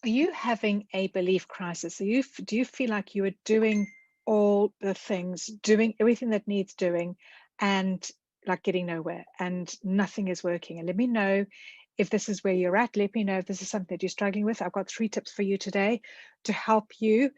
Are you having a belief crisis? Do you feel like you are doing all the things, doing everything that needs doing, and like getting nowhere, and nothing is working? And let me know if this is where you're at. Let me know if this is something that you're struggling with. I've got 3 tips for you today to help you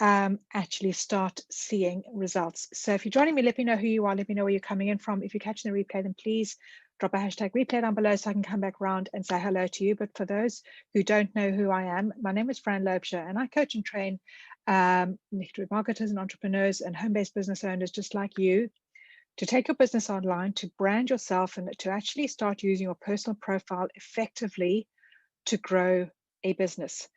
actually start seeing results. So if you're joining me, let me know who you are. Let me know where you're coming in from. If you're catching the replay, then please drop a hashtag replay down below so I can come back around and say hello to you. But for those who don't know who I am, my name is Fran Loubser, and I coach and train network marketers and entrepreneurs and home-based business owners just like you to take your business online, to brand yourself, and to actually start using your personal profile effectively to grow a business.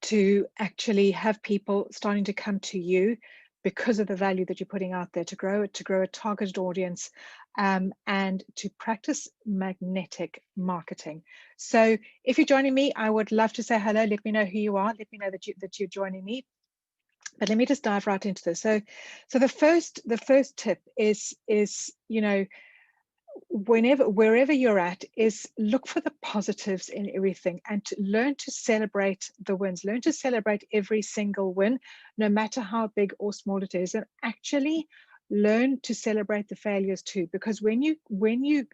To actually have people starting to come to you because of the value that you're putting out there, to grow a targeted audience, and to practice magnetic marketing. So if you're joining me, I would love to say hello. Let me know who you are. Let me know that you're joining me. But let me just dive right into this. So the first tip is wherever you're at, is look for the positives in everything and to learn to celebrate the wins. Learn to celebrate every single win, no matter how big or small it is, and actually learn to celebrate the failures too. Because when you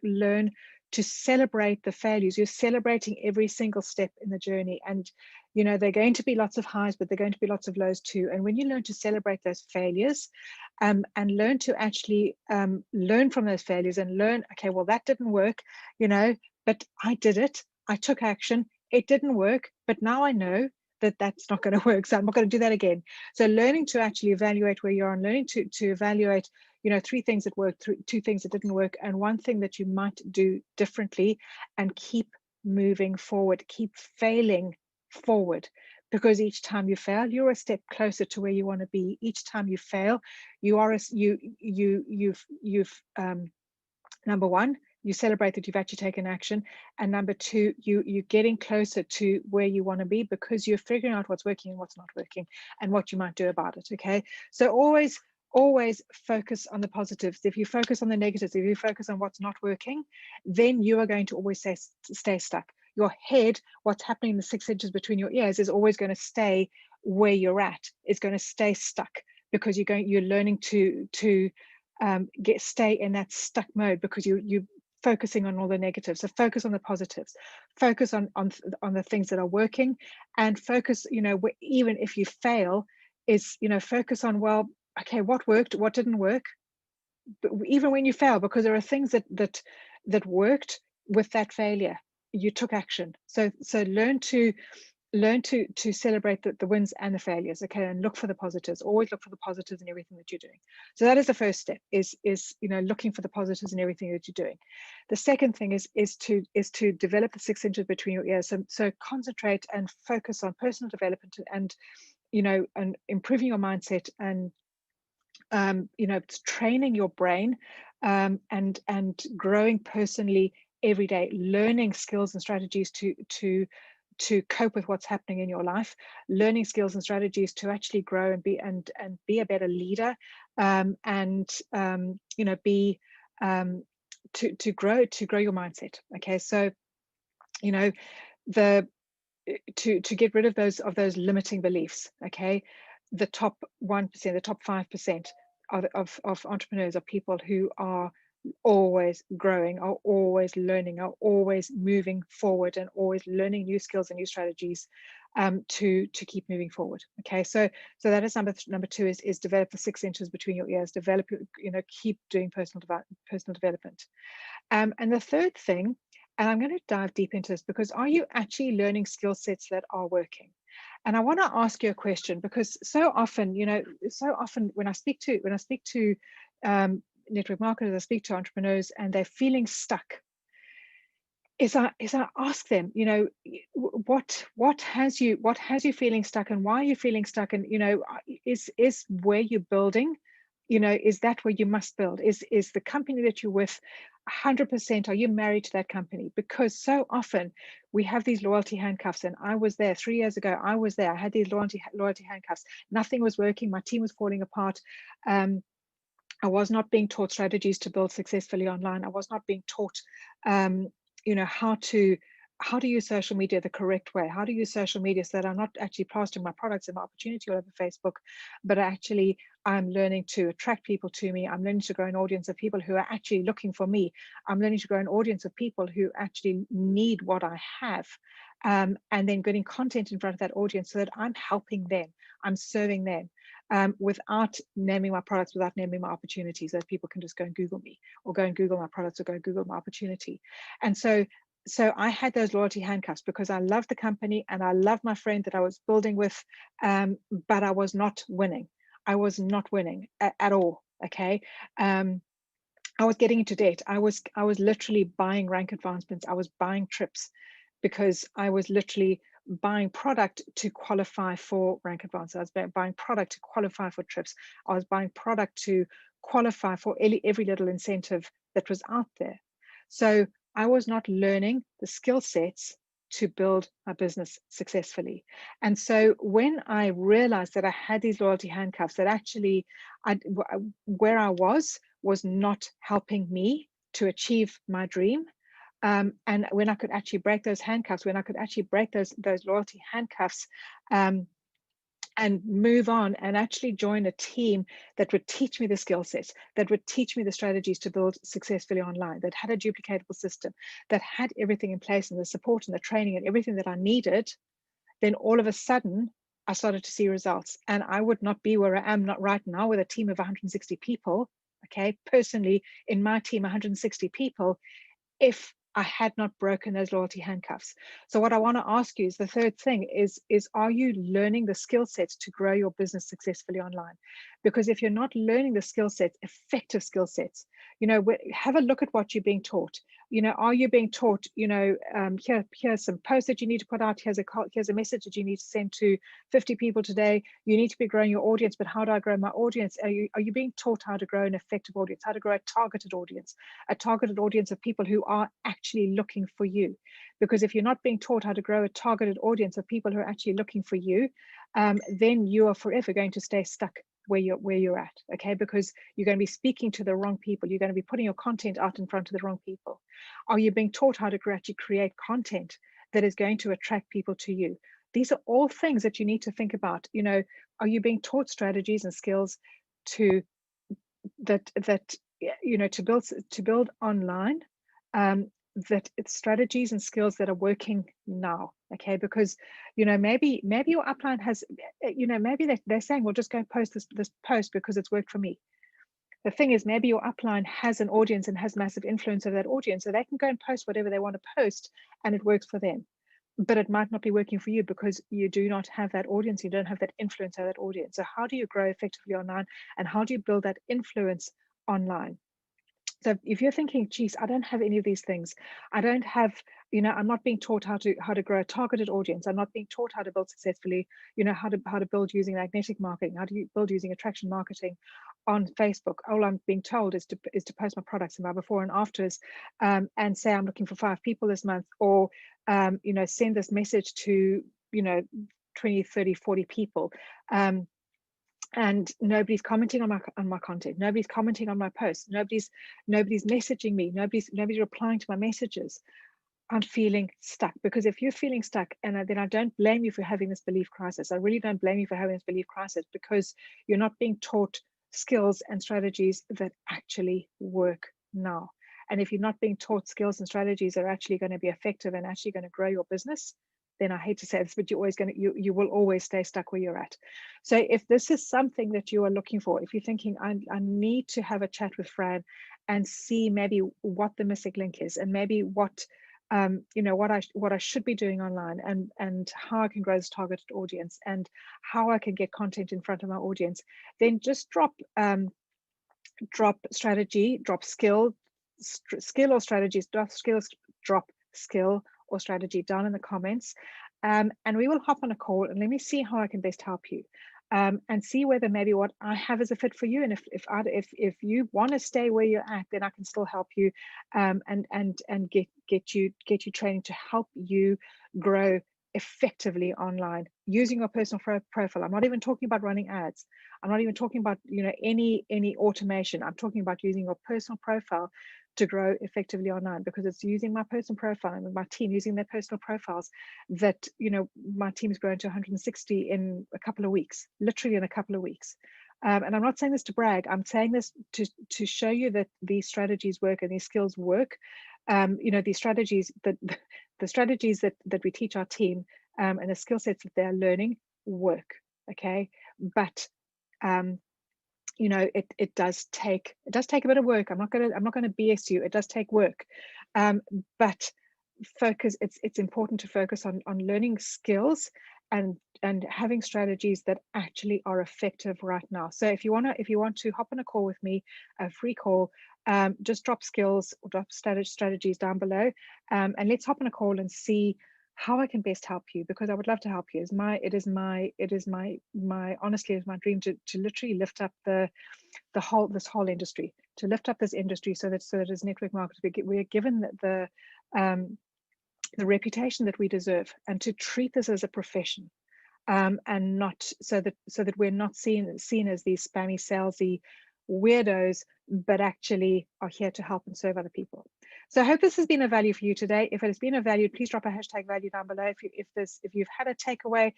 learn to celebrate the failures, you're celebrating every single step in the journey. And there are going to be lots of highs, but there are going to be lots of lows too. And when you learn to celebrate those failures, and learn to actually learn from those failures and learn, okay, well, that didn't work, but I did it. I took action. It didn't work, but now I know that that's not going to work. So I'm not going to do that again. So learning to actually evaluate where you are and learning to evaluate, 3 things that worked, 2 things that didn't work, and 1 thing that you might do differently, and keep moving forward, keep failing forward. Because each time you fail, you're a step closer to where you want to be. Each time you fail, you've number 1, you celebrate that you've actually taken action, and number 2, you're getting closer to where you want to be, because you're figuring out what's working and what's not working and what you might do about it. Okay, so always focus on the positives. If you focus on the negatives, if you focus on what's not working, then you are going to always stay stuck. Your head, what's happening in the 6 inches between your ears, is always going to stay where you're at. It's going to stay stuck, because you're learning to stay in that stuck mode, because you're focusing on all the negatives. So focus on the positives, focus on the things that are working, and focus, even if you fail, is focus on, well, okay, what worked, what didn't work. But even when you fail, because there are things that worked with that failure, you took action. So learn to celebrate the wins and the failures. Okay, and look for the positives. Always look for the positives in everything that you're doing. So that is the first step, is looking for the positives in everything that you're doing. The second thing is to develop the 6 inches between your ears. So concentrate and focus on personal development, and and improving your mindset, and training your brain, and growing personally every day, learning skills and strategies to cope with what's happening in your life, learning skills and strategies to actually grow and be a better leader, and be to grow your mindset. Okay, so the to get rid of those limiting beliefs. Okay, the top 1%, the top 5% of entrepreneurs are people who are always growing, are always learning, are always moving forward, and always learning new skills and new strategies, to keep moving forward. Okay, so that is number 2, is develop the 6 inches between your ears. Develop, keep doing personal development. And the third thing, and I'm going to dive deep into this, because are you actually learning skill sets that are working? And I want to ask you a question, because so often when I speak to network marketers, I speak to entrepreneurs, and they're feeling stuck, is I ask them, what has you feeling stuck, and why are you feeling stuck? And is where you're building, is that where you must build? Is the company that you're with 100%, are you married to that company? Because so often we have these loyalty handcuffs, and I was there 3 years ago. I had these loyalty handcuffs. Nothing was working. My team was falling apart. I was not being taught strategies to build successfully online. I was not being taught how to how to use social media the correct way, how to use social media so that I'm not actually plastering my products and my opportunity all over Facebook, but actually I'm learning to attract people to me. I'm learning to grow an audience of people who are actually looking for me. I'm learning to grow an audience of people who actually need what I have. And then getting content in front of that audience so that I'm helping them, I'm serving them, without naming my products, without naming my opportunities, so that people can just go and Google me, or go and Google my products, or go and Google my opportunity. And so I had those loyalty handcuffs because I loved the company and I loved my friend that I was building with, but I was not winning. I was not winning at all. Okay. I was getting into debt. I was literally buying rank advancements. I was buying trips because I was literally buying product to qualify for rank advance. I was buying product to qualify for trips. I was buying product to qualify for every little incentive that was out there. So I was not learning the skill sets to build my business successfully. And so when I realized that I had these loyalty handcuffs, that actually where I was not helping me to achieve my dream. And when I could actually break those handcuffs, when I could actually break those loyalty handcuffs, and move on and actually join a team that would teach me the skill sets, that would teach me the strategies to build successfully online, that had a duplicatable system, that had everything in place and the support and the training and everything that I needed, then all of a sudden I started to see results. And I would not be where I am not right now with a team of 160 people, okay, personally in my team, 160 people, if I had not broken those loyalty handcuffs. So what I want to ask you is the third thing is are you learning the skill sets to grow your business successfully online? Because if you're not learning the skill sets, effective skill sets, have a look at what you're being taught. Are you being taught, here's some posts that you need to put out, here's a message that you need to send to 50 people today. You need to be growing your audience, but how do I grow my audience? Are you being taught how to grow an effective audience, how to grow a targeted audience of people who are actually looking for you? Because if you're not being taught how to grow a targeted audience of people who are actually looking for you, then you are forever going to stay stuck where you're at, okay? Because you're going to be speaking to the wrong people. You're going to be putting your content out in front of the wrong people. Are you being taught how to actually create content that is going to attract people to you? These are all things that you need to think about. Are you being taught strategies and skills to to build online, that it's strategies and skills that are working now, okay? Because maybe your upline has, maybe they're saying, well, just go post this post because it's worked for me. The thing is, maybe your upline has an audience and has massive influence over that audience, so they can go and post whatever they want to post and it works for them. But it might not be working for you because you do not have that audience, you don't have that influence over that audience. So how do you grow effectively online, and how do you build that influence online? So if you're thinking, geez, I don't have any of these things, I don't have, I'm not being taught how to grow a targeted audience, I'm not being taught how to build successfully, how to build using magnetic marketing, how do you build using attraction marketing on Facebook? All I'm being told is to post my products and my before and afters, and say I'm looking for 5 people this month, or send this message to 20, 30, 40 people. And nobody's commenting on my content, nobody's commenting on my posts, nobody's messaging me, nobody's replying to my messages. I'm feeling stuck. Because if you're feeling stuck, and then I don't blame you for having this belief crisis. I really don't blame you for having this belief crisis, because you're not being taught skills and strategies that actually work now. And if you're not being taught skills and strategies that are actually going to be effective and actually going to grow your business, then I hate to say this, but you will always stay stuck where you're at. So if this is something that you are looking for, if you're thinking, I need to have a chat with Fran and see maybe what the missing link is, and maybe what what I should be doing online, and how I can grow this targeted audience, and how I can get content in front of my audience, then just drop strategy, drop skill or strategies, drop skill or strategy down in the comments, and we will hop on a call and let me see how I can best help you, and see whether maybe what I have is a fit for you. And if you want to stay where you're at, then I can still help you, and get you training to help you grow effectively online using your personal profile. I'm not even talking about running ads. I'm not even talking about any automation. I'm talking about using your personal profile to grow effectively online, because it's using my personal profile and my team using their personal profiles that, you know, my team's grown to 160 in a couple of weeks, literally in a couple of weeks. And I'm not saying this to brag, I'm saying this to show you that these strategies work and these skills work. You know, these strategies, the strategies that we teach our team, and the skill sets that they're learning work, okay? But you know, it does take a bit of work. I'm not gonna BS you. It does take work, but focus. It's important to focus on learning skills and having strategies that actually are effective right now. So if you want to hop on a call with me, a free call, just drop skills or drop strategies down below, and let's hop on a call and see how I can best help you, because I would love to help you. It is my honestly, it's my dream to literally lift up this whole industry, to lift up this industry so that as network marketers we're given the reputation that we deserve, and to treat this as a profession, and not so that we're not seen as these spammy, salesy weirdos, but actually are here to help and serve other people. So I hope this has been of value for you today. If it has been of value, please drop a hashtag value down below. If you've had a takeaway,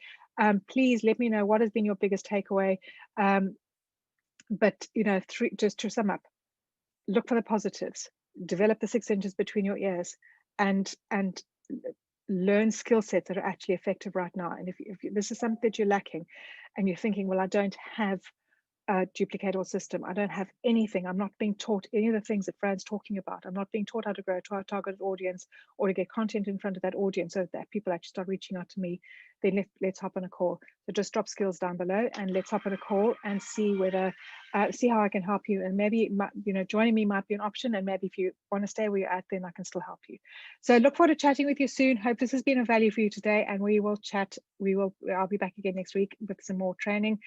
please let me know what has been your biggest takeaway. But you know, just to sum up, look for the positives, develop the 6 inches between your ears, and learn skill sets that are actually effective right now. And if this is something that you're lacking and you're thinking, well, I don't have a duplicatable system, I don't have anything, I'm not being taught any of the things that Fran's talking about, I'm not being taught how to grow to our targeted audience or to get content in front of that audience so that people actually start reaching out to me, then let's hop on a call. So just drop skills down below and let's hop on a call and see whether see how I can help you. And maybe, you know, joining me might be an option, and maybe if you want to stay where you're at, then I can still help you. So look forward to chatting with you soon. Hope this has been of value for you today, and we will chat. I'll be back again next week with some more training.